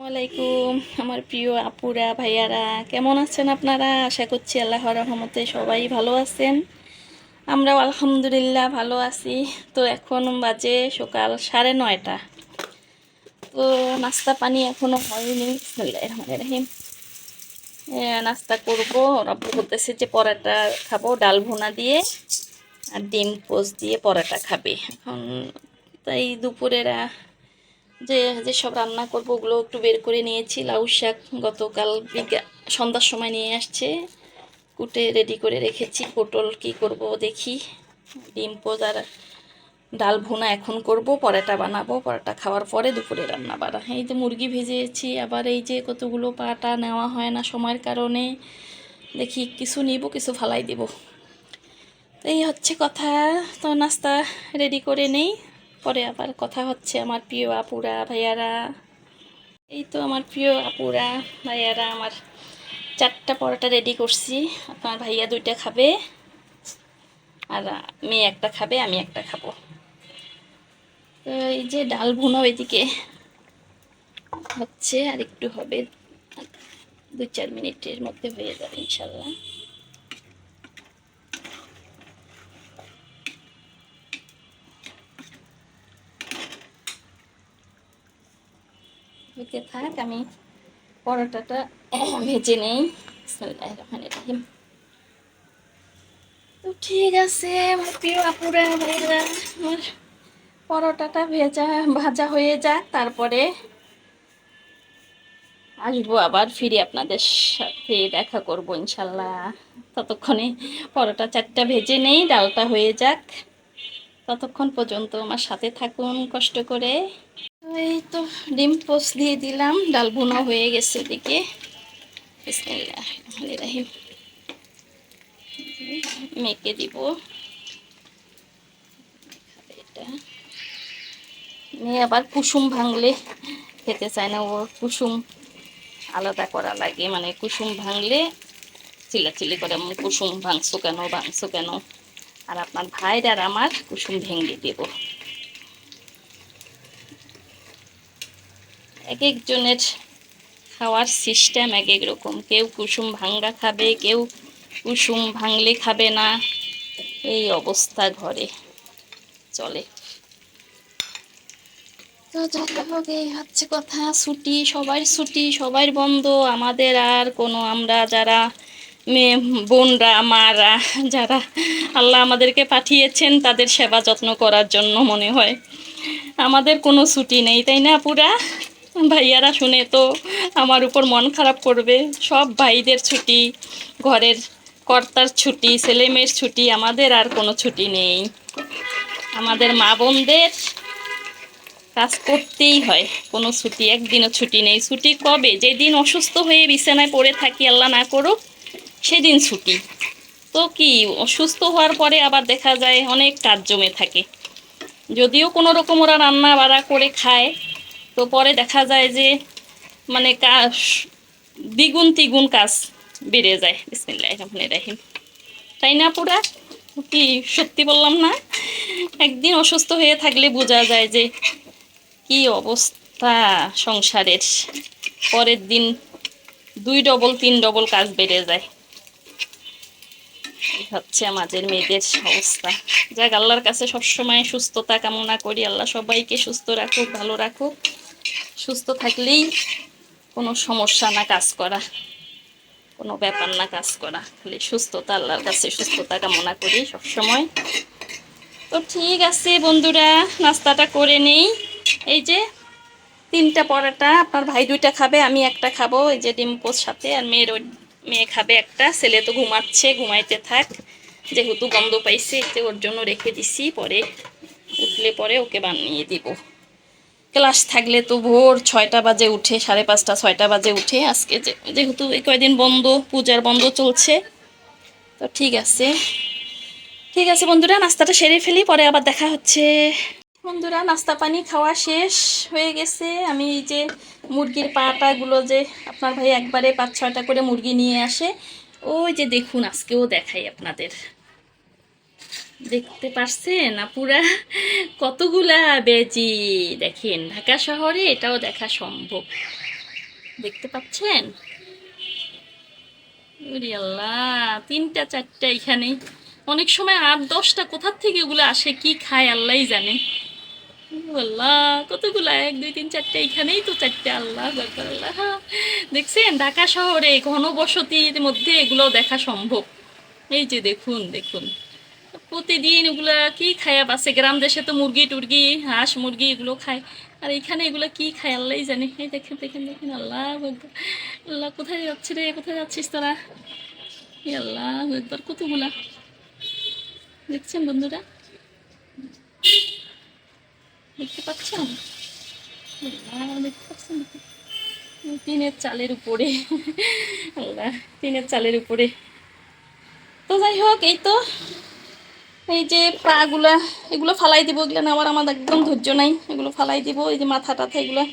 ওয়ালাইকুম আমার প্রিয় আপুরা ভাইয়ারা, কেমন আছেন আপনারা? আশা করছি আল্লাহর রহমতে সবাই ভালো আছেন। আমরাও আলহামদুলিল্লাহ ভালো আছি। তো এখন বাজে সকাল 9:30। তো নাস্তা পানি এখনো হয়নি। বিসমিল্লাহির রহমানির রহিম। নাস্তা করবো। আব্বু বলতেছে যে পরোটা খাবো ডাল ভুনা দিয়ে, আর ডিম পোচ দিয়ে পরোটা খাবে এখন। তাই দুপুরের যেসব রান্না করবো ওগুলো একটু বের করে নিয়েছি। লাউ শাক গতকাল সন্ধ্যার সময় নিয়ে আসছে, কুটে রেডি করে রেখেছি। পটল কি করব দেখি। ডিম পোচ আর ডাল ভুনা এখন করব, পরোটা বানাবো। পরোটা খাওয়ার পরে দুপুরে রান্না বাড়া। এই যে মুরগি ভেজেছি, আবার এই যে কতগুলো পাটা নেওয়া হয় না সময়ের কারণে। দেখি কিছু নিব, কিছু ফালাই দিব। এই হচ্ছে কথা। তো নাস্তা রেডি করে নেই, পরে আবার কথা হচ্ছে আমার প্রিয় আপুরা ভাইয়ারা। এই তো আমার প্রিয় আপুরা ভাইয়ারা, আমার 4টা পরোটা রেডি করছি। আপনার ভাইয়া 2টা খাবে, আর মেয়ে একটা খাবে, আমি একটা খাবো। তো এই যে ডাল ভুনো এদিকে হচ্ছে, আর একটু হবে, 2-4 মিনিটের মধ্যে হয়ে যাবে ইনশাল্লাহ। হইতে থাক, আমি পরোটাটা ভেজে নেই। বিসমিল্লাহির রহমানির রহিম। তো ঠিক আছে আমার প্রিয় আপুরা ভাইরা, আমার পরোটাটা ভাজা হয়ে যাক, তারপরে আসবো আবার ফিরে আপনাদের সাথে দেখা করব ইনশাল্লাহ। ততক্ষণে পরোটা 4টা ভেজে নেই, ডালটা হয়ে যাক। ততক্ষণ পর্যন্ত আমার সাথে থাকুন কষ্ট করে। এই তো ডিম পোচ দিয়ে দিলাম, ডাল ভুনা হয়ে গেছে এদিকে। বিসমিল্লাহির রহমানির রহিম। মেখে দিব এটা। মেয়ে আবার কুসুম ভাঙলে খেতে চায় না, ওর কুসুম আলাদা করা লাগে, মানে কুসুম ভাঙলে চিল্লাচিল্লি করে, কুসুম ভাঙছো কেন, ভাঙছো কেন। আর আপনার ভাইর আর আমার কুসুম ভেঙে দেব। এক একজনের খাওয়ার সিস্টেম এক এক রকম। কেউ কুসুম ভাঙ্গা খাবে, কেউ কুসুম ভাঙলে খাবে না। এই অবস্থা ঘরে চলে। তো যাই হোক, এই হচ্ছে কথা। ছুটি সবার, ছুটি সবার বন্ধ, আমাদের আর কোনো, আমরা যারা মেয়ে বোনরা মারা যারা আল্লাহ আমাদেরকে পাঠিয়েছেন তাদের সেবা যত্ন করার জন্য মনে হয় আমাদের কোনো ছুটি নেই, তাই না পুরা? ভাইয়ারা শুনে তো আমার উপর মন খারাপ করবে। সব ভাইদের ছুটি, ঘরের কর্তার ছুটি, ছেলে মেয়ের ছুটি, আমাদের আর কোনো ছুটি নেই। আমাদের মা বোনদের কাজ করতেই হয়, কোনো ছুটি, একদিনও ছুটি নেই। ছুটি কবে? যেদিন অসুস্থ হয়ে বিছানায় পড়ে থাকি, আল্লাহ না করুক, সেদিন ছুটি। তো কি, অসুস্থ হওয়ার পরে আবার দেখা যায় অনেক কাজ জমে থাকে। যদিও কোনো রকম ওরা রান্না বাড়া করে খায়, তো পরে দেখা যায় যে মানে কাজ দ্বিগুণ তিগুণ কাজ বেড়ে যায়। বিসমিল্লাহির রহমানির রহিম। তাই না পুরা? কি সত্যি বললাম না? একদিন অসুস্থ হয়ে থাকলে বোঝা যায় যে কি অবস্থা সংসারের। পরের দিন 2 ডবল 3 ডবল কাজ বেড়ে যায়। এই হচ্ছে আমাদের মেয়েদের অবস্থা। যাক, আল্লাহর কাছে সবসময় সুস্থতা কামনা করি। আল্লাহ সবাইকে সুস্থ রাখুক, ভালো রাখুক। সুস্থ থাকলেই কোনো সমস্যা না কাজ করা, কোনো ব্যাপার না কাজ করা। খালি সুস্থতা, আল্লাহর কাছে সুস্থতা কামনা করি সবসময়। তো ঠিক আছে বন্ধুরা, নাস্তাটা করে নেই। এই যে 3টা পরোটা, আপনার ভাই 2টা খাবে, আমি একটা খাবো। এই যে ডিম পোচ সাথে, আর মেয়ে খাবে একটা। ছেলে তো ঘুমাচ্ছে, ঘুমাইতে থাক, যেহেতু গন্ধ পাইছে, এতে ওর জন্য রেখে দিছি। পরে উঠলে পরে ওকে বানিয়ে দিব। ক্লাস থাকলে তো ভোর 6টা বাজে উঠে, 5:30 6টা বাজে উঠে। আজকে যেহেতু এই কয়দিন বন্ধ, পূজার বন্ধ চলছে। তো ঠিক আছে, ঠিক আছে বন্ধুরা, নাস্তাটা সেরে ফেলি, পরে আবার দেখা হচ্ছে। বন্ধুরা, নাস্তা পানি খাওয়া শেষ হয়ে গেছে। আমি এই যে মুরগির পাটাগুলো, যে আপনার ভাই একবারে 5-6টা করে মুরগি নিয়ে আসে, ওই যে দেখুন, আজকেও দেখাই আপনাদের। দেখতে পারছেন আপুরা কতগুলা বেজি? দেখেন, ঢাকা শহরে এটাও দেখা সম্ভব। দেখতে পাচ্ছেন? ওরে আল্লাহ, 3টা 4টা এখানে, অনেক সময় 8 10টা কোথার থেকে এগুলো আসে, কি খায় আল্লাহই জানে। আল্লাহ, কতগুলা, 1 2 3 4টা, এখানেই তো 4টা। আল্লাহ আকবার, আল্লাহ। দেখছেন, ঢাকা শহরে ঘনবসতির মধ্যে এগুলো দেখা সম্ভব। এই যে দেখুন দেখুন, প্রতিদিন এগুলা কি খায়া বাসে। গ্রাম দেশে তো মুরগি টুরগি, হাঁস মুরগি এগুলো খায়, আর এখানে এগুলো কি খায় আল্লাহই জানে। এই দেখেন দেখেন দেখেন, আল্লাহ আকবার। আল্লাহ, কোথায় যাচ্ছে রে, কোথায় যাচ্ছিস তোরা? এই আল্লাহ একবার, কতগুলা দেখছেন বন্ধুরা, দেখতে পাচ্ছেন? আল্লাহ, দেখতে পাচ্ছেন? টিনের চালের উপরে। আল্লাহ, টিনের চালের উপরে। তো যাই হোক, এই তো, এই যে পাগুলা, এগুলো ফালাই দিব, এগুলো নেওয়ার আমার একদম ধৈর্য নাই। এগুলো ফালাই দিব। এই যে মাথা টাথা এগুলো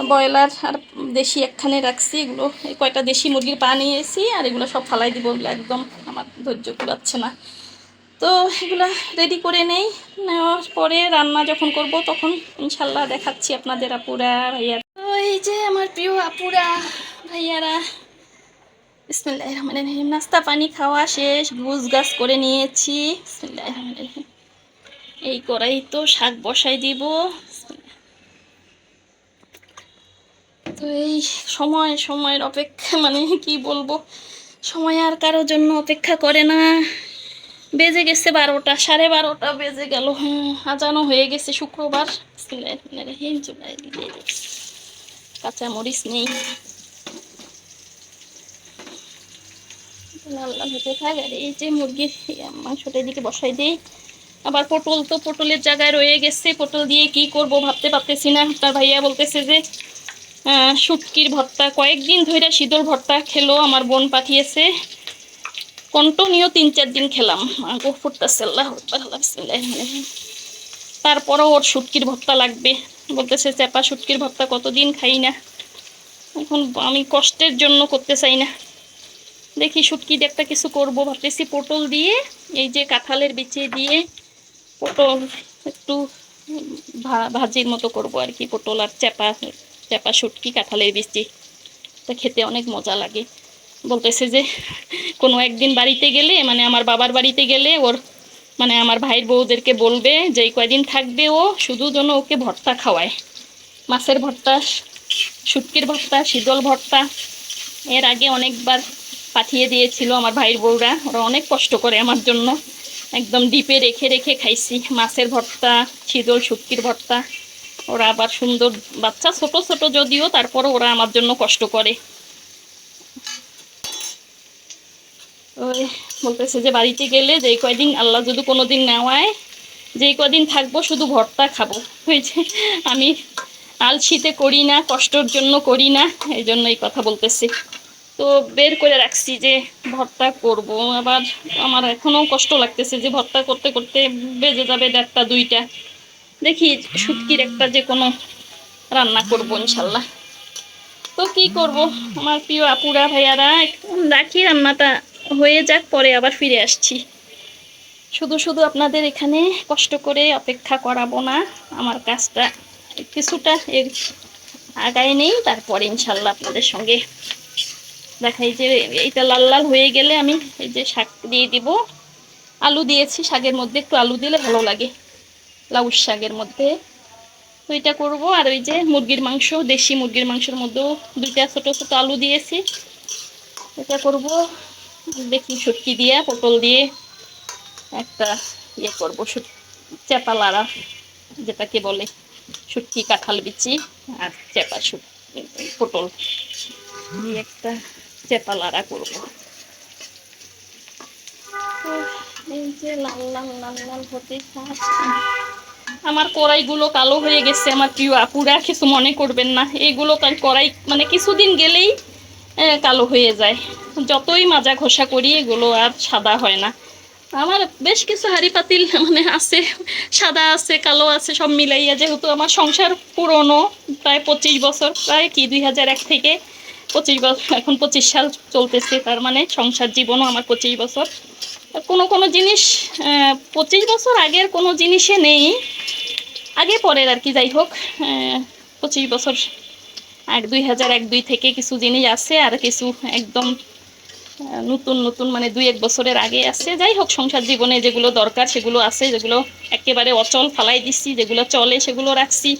ব্রয়লার আর দেশি একখানে রাখছি, এগুলো এই কয়টা দেশি মুরগির পা নিয়েছি, আর এগুলো সব ফালাই দিব। এগুলো একদম আমার ধৈর্য কুলাচ্ছে না। তো এগুলো রেডি করে নেই, নেওয়ার পরে রান্না যখন করব তখন ইনশাল্লাহ দেখাচ্ছি আপনাদের আপুরা ভাইয়ারা। তো এই যে আমার প্রিয় আপুরা ভাইয়ারা, বিসমিল্লাহির রহমানির রহিম, নাস্তা পানি খাওয়া শেষ, গুছ গাছ করে নিয়েছি। বিসমিল্লাহির রহমানির রহিম। এই কড়াই তো শাক বসাই দিব। তো এই সময়ের অপেক্ষা, মানে কি বলবো, সময় আর কারোর জন্য অপেক্ষা করে না। বেজে গেছে 12টা, 12:30 বেজে গেল। আজানও হয়ে গেছে শুক্রবার। বিসমিল্লাহির রহমানির রহিম। চুলায় দিয়ে দিচ্ছি, কাঁচা মরিচ নেই, লাল লাল হতে থাক। আর এই যে মুরগির মাংসটা এদিকে বসাই দিই। আবার পটল, তো পটলের জায়গায় রয়ে গেছে, পটল দিয়ে কি করব ভাবতে পারতেছি না। আপনার ভাইয়া বলতেছে যে শুটকির ভর্তা, কয়েকদিন ধরে শীতল ভর্তা খেলো, আমার বোন পাঠিয়েছে, কন্টিনিউ 3 4 দিন খেলাম। আগো ফুটতেছে, আল্লাহ আকবার, আল্লাহ বিসমিল্লাহির রহমানির রহিম। তারপরও ওর শুটকির ভর্তা লাগবে, বলতেছে চেপা শুটকির ভর্তা কতদিন খাই না। এখন আমি কষ্টের জন্য করতে চাই না, দেখি শুটকি দিয়ে একটা কিছু করবো ভাবতেছি। পটল দিয়ে, এই যে কাঁঠালের বিচি দিয়ে পটল একটু ভাজির মতো করব আর কি। পটল আর চেপা, চেপা শুটকি কাঁঠালের বিচি, তা খেতে অনেক মজা লাগে। বলতেছে যে কোনো একদিন বাড়িতে গেলে, মানে আমার বাবার বাড়িতে গেলে, ওর মানে আমার ভাইয়ের বউদেরকে বলবে যে এই কয়দিন থাকবে ও, শুধু যেন ওকে ভর্তা খাওয়ায়, মাছের ভর্তা, শুটকির ভর্তা, শীতল ভর্তা। এর আগে অনেকবার পাঠিয়ে দিয়েছিল আমার ভাইয়ের বউরা, ওরা অনেক কষ্ট করে আমার জন্য, একদম ডিপে রেখে রেখে খাইছি মাছের ভর্তা, শীতল শুটকির ভর্তা। ওরা আবার সুন্দর বাচ্চা, ছোট ছোট যদিও, তারপরও ওরা আমার জন্য কষ্ট করে। ওই বলতেছে যে বাড়িতে গেলে যেই কয়দিন আল্লাহ যদি কোনো দিন নেওয়ায়, যেই কদিন থাকবো শুধু ভর্তা খাবো। ওই যে আমি আলসিতে করি না, কষ্টর জন্য করি না, এই জন্য এই কথা বলতেছি। তো বের করে রাখছি যে ভর্তা করব। আবার আমার এখনও কষ্ট লাগতেছে যে ভর্তা করতে করতে বেজে যাবে 1:30 2টা। দেখি শুটকির একটা যে কোনো রান্না করব ইনশাল্লাহ। তো কি করব, আমার প্রিয় আপুরা ভাইয়ারা, রাখি রান্নাটা হয়ে যাক, পরে আবার ফিরে আসছি। শুধু শুধু আপনাদের এখানে কষ্ট করে অপেক্ষা করাবো না, আমার কাজটা কিছুটা এর আগায় নেই, তারপরে ইনশাল্লাহ আপনাদের সঙ্গে দেখাই। যে এইটা লাল লাল হয়ে গেলে আমি এই যে শাক দিয়ে দিব। আলু দিয়েছি শাকের মধ্যে, একটু আলু দিলে ভালো লাগে লাউ শাকের মধ্যে। তো এটা করবো। আর ওই যে মুরগির মাংস, দেশি মুরগির মাংসের মধ্যেও 2টা ছোট ছোট আলু দিয়েছি, এটা করব। দেখি শুটকি দিয়ে, পটল দিয়ে একটা ইয়ে করবো, চেপা লাড়া যেটাকে বলে, শুটকি কাঁঠাল বিচি আর চেপা পটল দিয়ে একটা চেপা লাড়া করবো। এই যে লাল লাল লাল লাল হতে আমার কড়াইগুলো কালো হয়ে গেছে। আমার প্রিয় আপুরা কিছু মনে করবেন না, এইগুলো কড়াই মানে কিছুদিন গেলেই কালো হয়ে যায়, যতই মাজা ঘষা করি এগুলো আর সাদা হয় না। আমার বেশ কিছু হাঁড়ি পাতিল মানে আছে, সাদা আছে, কালো আছে, সব মিলাইয়া। যেহেতু আমার সংসার পুরনো, প্রায় 25 বছর, প্রায় কি 2001 থেকে 25 বছর, এখন 25 সাল চলতেছে, তার মানে সংসার জীবনও আমার 25 বছর। কোনো কোনো জিনিস 25 বছর আগের কোনো জিনিসে নেই, আগে পরের আর কি। যাই হোক, 25 বছর আর 2001-2 থেকে কিছু জিনিস আছে, আর কিছু একদম নতুন নতুন, মানে 2-1 বছরের আগে আছে। যাই হোক, সংসার জীবনে যেগুলো দরকার সেগুলো আছে, যেগুলো একেবারে অচল ফালাই দিচ্ছি, যেগুলো চলে সেগুলো রাখছি।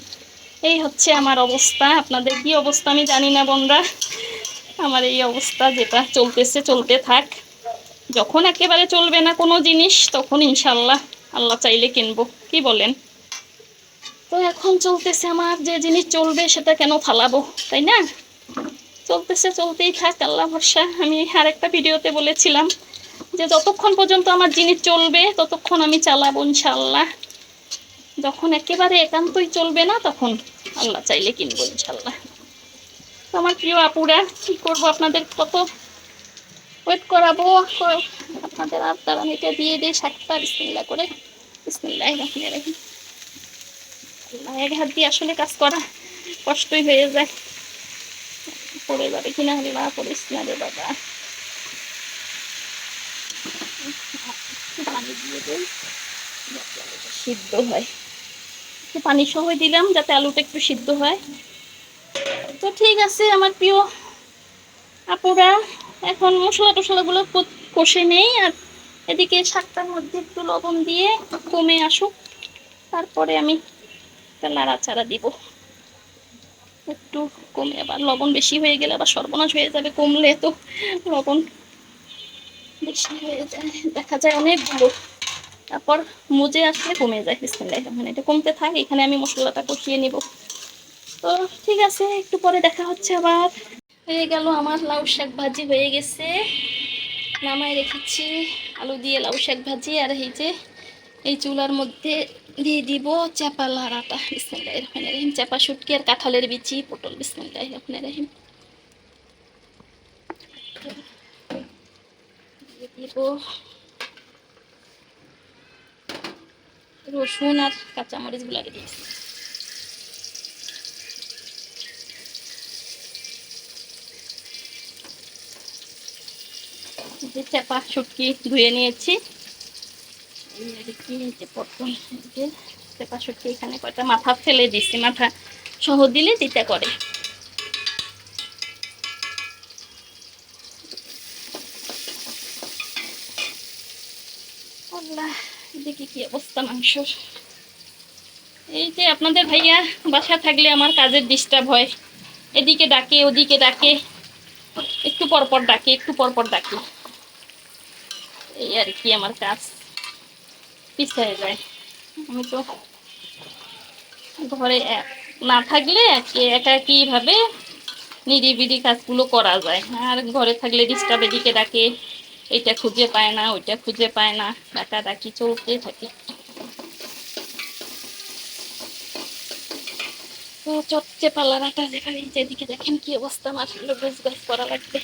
এই হচ্ছে আমার অবস্থা। আপনাদের কি অবস্থা আমি জানি না বোনরা, আমার এই অবস্থা, যেটা চলতেছে চলতে থাক। যখন একেবারে চলবে না কোনো জিনিস, তখন ইনশাল্লাহ আল্লাহ চাইলে কিনবো, কি বলেন? তো এখন চলতেছে আমার, যে জিনিস চলবে সেটা কেন ফালাবো, তাই না? চলতেছে, চলতেই থাক, আল্লাহ ভরসা। আমি আর একটা ভিডিওতে বলেছিলাম যে যতক্ষণ পর্যন্ত আমার জিনিস চলবে ততক্ষণ আমি চালাবো ইনশাল্লাহ। যখন একেবারে একান্তই চলবে না, তখন আল্লাহ চাইলে কিনবো ইনশাল্লাহ। তো আমার প্রিয় আপুরা, কি করবো, আপনাদের কত ওয়েট করাবো আপনাদের। আর দাঁড়ান, এটা দিয়ে দিই শাকটা, বিসমিল্লাহ করে। বিসমিল্লাহির রহমানির রহিম। এক হাত দিয়ে আসলে কাজ করা কষ্টই হয়ে যায়, পড়ে যাবে কিনা, আল্লাহ পড়িস না রে বাবা। পানি দিয়ে দিই, সিদ্ধ হয়। একটু পানি সহ দিলাম যাতে আলুটা একটু সিদ্ধ হয়। তো ঠিক আছে আমার প্রিয় আপুরা, এখন মশলা টশলাগুলো কষে নেই, আর এদিকে শাকটার মধ্যে একটু লবণ দিয়ে কমে আসুক, তারপরে আমি নাড়াচাড়া দিব। একটু কমে, আবার লবণ বেশি হয়ে গেলে আবার সর্বনাশ হয়ে যাবে, কমলে তো লবণ বেশি হয়ে যায়, দেখা যায় অনেকগুলো, তারপর মুজে আসলে কমে যায়। বিসমিল্লাহির রহমানির রহিম। এটা কমতে থাক, এখানে আমি মশলাটা কষিয়ে নিব। তো ঠিক আছে, একটু পরে দেখা হচ্ছে আবার। হয়ে গেল আমার লাউ শাক ভাজি, হয়ে গেছে, নামায় রেখেছি। আলু দিয়ে লাউ শাক ভাজি, আর এই যে এই চুলার মধ্যে দিয়ে দিব চাপা লাড়াটা। বিসমিল্লাহির রহমানির রহিম। চাপা শুটকি আর কাঁঠালের বিচি, পটল। বিসমিল্লাহির রহমানির রহিম। দিয়ে দিব রসুন আর কাঁচামরিচ গুলা দিয়েছি। যে চাপা শুটকি ধুয়ে নিয়েছি, পটল, চাপা শুটকি এখানে কয়টা মাথা ফেলে দিচ্ছি, মাথা সহ দিলে তিতা করে। আল্লাহ, দেখি কি অবস্থা মাংসর। এই যে আপনাদের ভাইয়া বাসা থাকলে আমার কাজের ডিস্টার্ব হয়, এদিকে ডাকে ওদিকে ডাকে, একটু পরপর ডাকে একটু পরপর ডাকে, এই আর কি, আমার কাজ পিছিয়ে যায়। আমি তো ঘরে না থাকলে একাকী ভাবে নিরিবিলি কাজগুলো করা যায়, আর ঘরে থাকলে ডিস্টার্ব, এদিকে ডাকে, এটা খুঁজে পায় না ওইটা খুঁজে পায় না, ডাকাডাকি চলতে থাকে। তো চটচে পালারাটা যেখানে, যেদিকে দেখেন কি অবস্থা, আমার গোছ গাছ করা লাগবে।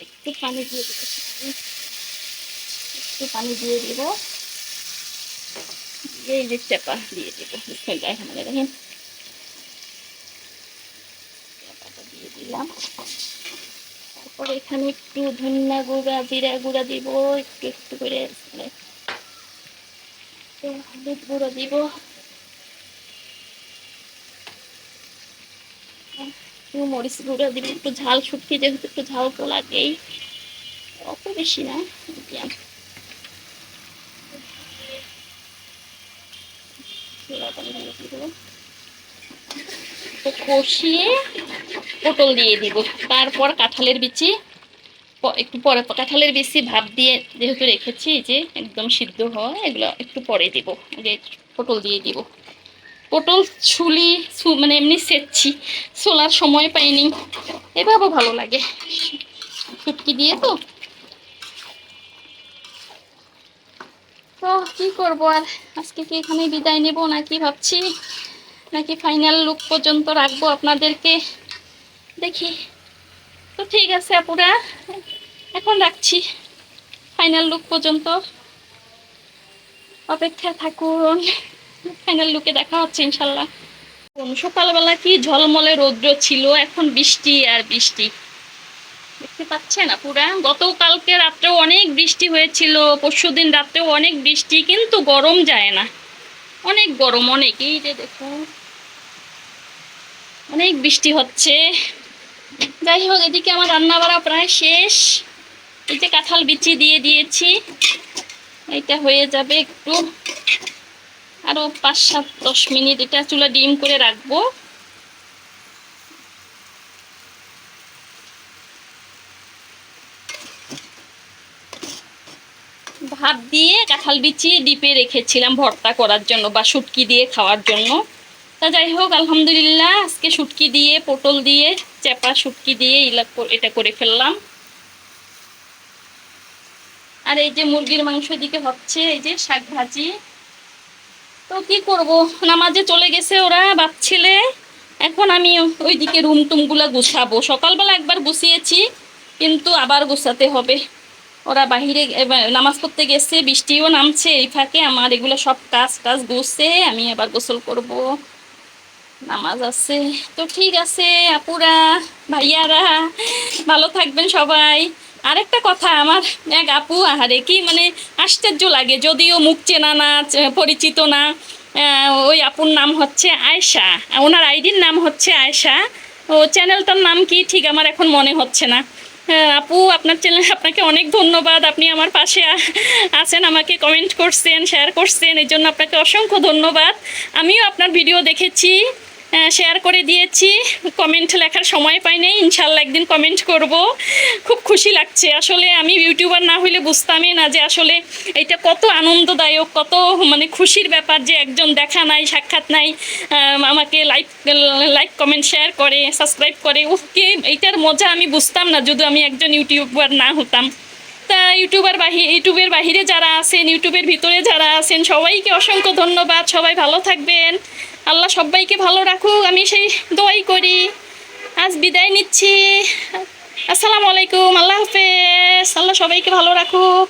একটু পানি দিয়ে দিব, একটু পানি দিয়ে দিব, এই যে চাপা দিয়ে দিব। বিসমিল্লাহির রহমানির রহিম। চাপাটা দিয়ে দিলাম, তারপরে এখানে একটু ধনিয়া গুঁড়া, জিরা গুঁড়া দিব, একটু একটু করে হলুদ গুঁড়ো দিব, একটু মরিচ গুঁড়ো দিব, একটু ঝাল, শুটকি যেহেতু একটু ঝাল তো লাগেই, অত বেশি না, মিডিয়াম। কষিয়ে পটল দিয়ে দিব, তারপর কাঁঠালের বিচি একটু পরে, কাঁঠালের বিচি ভাপ দিয়ে যেহেতু রেখেছি, যে একদম সিদ্ধ হয়, এগুলো একটু পরে দিব, আগে পটল দিয়ে দিব। পটল ছুলি মানে এমনি সেচ্ছি, ছোলার সময় পাইনি, এভাবে ভালো লাগে শুটকি দিয়ে। তো তো কি করবো আর, আজকে কি এখানে বিদায় নেব নাকি ভাবছি, নাকি ফাইনাল লুক পর্যন্ত রাখবো আপনাদেরকে, দেখি। তো ঠিক আছে আপুরা, এখন রাখছি, ফাইনাল লুক পর্যন্ত অপেক্ষা থাকুন, ফাইনাল লুকে দেখা হচ্ছে ইনশাল্লাহ। সকালবেলা কি ঝলমলে রৌদ্র ছিল, এখন বৃষ্টি আর বৃষ্টি, দেখতে পাচ্ছেন আপুরা। গতকালকে রাত্রেও অনেক বৃষ্টি হয়েছিল, পরশুদিন রাত্রেও অনেক বৃষ্টি, কিন্তু গরম যায় না। অনেক গরম, অনেক। এই যে দেখো অনেক বৃষ্টি হচ্ছে। যাই হোক, এদিকে আমার রান্না বাড়া প্রায় শেষ। এই যে কাঁঠাল বিচি দিয়ে দিয়েছি, এটা হয়ে যাবে একটু, আরো 5-7-10 মিনিট এটা চুলা ডিম করে রাখবো। ভাত দিয়ে কাঁঠাল বিচি ডিপে রেখেছিলাম ভর্তা করার জন্য বা শুটকি দিয়ে খাওয়ার জন্য। তা যাই হোক, আলহামদুলিল্লাহ আজকে শুটকি দিয়ে, পটল দিয়ে, চেপা শুটকি দিয়ে এটা করে ফেললাম। আর এই যে মুরগির মাংস দিকে হচ্ছে, এই যে শাক ভাজি। তো কি করব, নামাজে চলে গেছে ওরা, বাপ ছেলে। এখন আমি ওইদিকে রুম টুমগুলা গুছাবো। সকালবেলা একবার গুছিয়েছি, কিন্তু আবার গুছাতে হবে। ওরা বাহিরে নামাজ পড়তে গেছে, বৃষ্টিও নামছে, এই ফাঁকে আমার এগুলো সব কাজ টাজ গুছে আমি আবার গোসল করব, নামাজ আছে। তো ঠিক আছে আপুরা, ভাইয়ারা, ভালো থাকবেন সবাই। আরেকটা কথা, আমার এক আপু, আহারে কি মানে আশ্চর্য লাগে, যদিও মুখ চেনা না, পরিচিত না। ওই আপুর নাম হচ্ছে আয়েশা, ওনার আইডির নাম হচ্ছে আয়েশা। ও চ্যানেলটার নাম কি ঠিক আমার এখন মনে হচ্ছে না। আপু, আপনার চ্যানেল, আপনাকে অনেক ধন্যবাদ। আপনি আমার পাশে আছেন, আমাকে কমেন্ট করছেন, শেয়ার করছেন, এই জন্য আপনাকে অসংখ্য ধন্যবাদ। আমিও আপনার ভিডিও দেখেছি, শেয়ার করে দিয়েছি, কমেন্ট লেখার সময় পাই নাই, ইনশাল্লাহ একদিন কমেন্ট করব। খুব খুশি লাগছে আসলে, আমি ইউটিউবার না হইলে বুঝতামই না যে আসলে এটা কত আনন্দদায়ক, কত মানে খুশির ব্যাপার যে একজন দেখা নাই, সাক্ষাৎ নাই, আমাকে লাইক লাইক কমেন্ট শেয়ার করে, সাবস্ক্রাইব করে। ওকে, এইটার মজা আমি বুঝতাম না যদি আমি একজন ইউটিউবার না হতাম। তা ইউটিউবের বাহিরে যারা আছেন, ইউটিউবের ভিতরে যারা আছেন, সবাইকে অসংখ্য ধন্যবাদ। সবাই ভালো থাকবেন, আল্লাহ সবাইকে ভালো রাখুক, আমি সেই দোয়াই করি। আজ বিদায় নিচ্ছি। আসসালামু আলাইকুম, আল্লাহ হাফেজ, আল্লাহ সবাইকে ভালো রাখুক।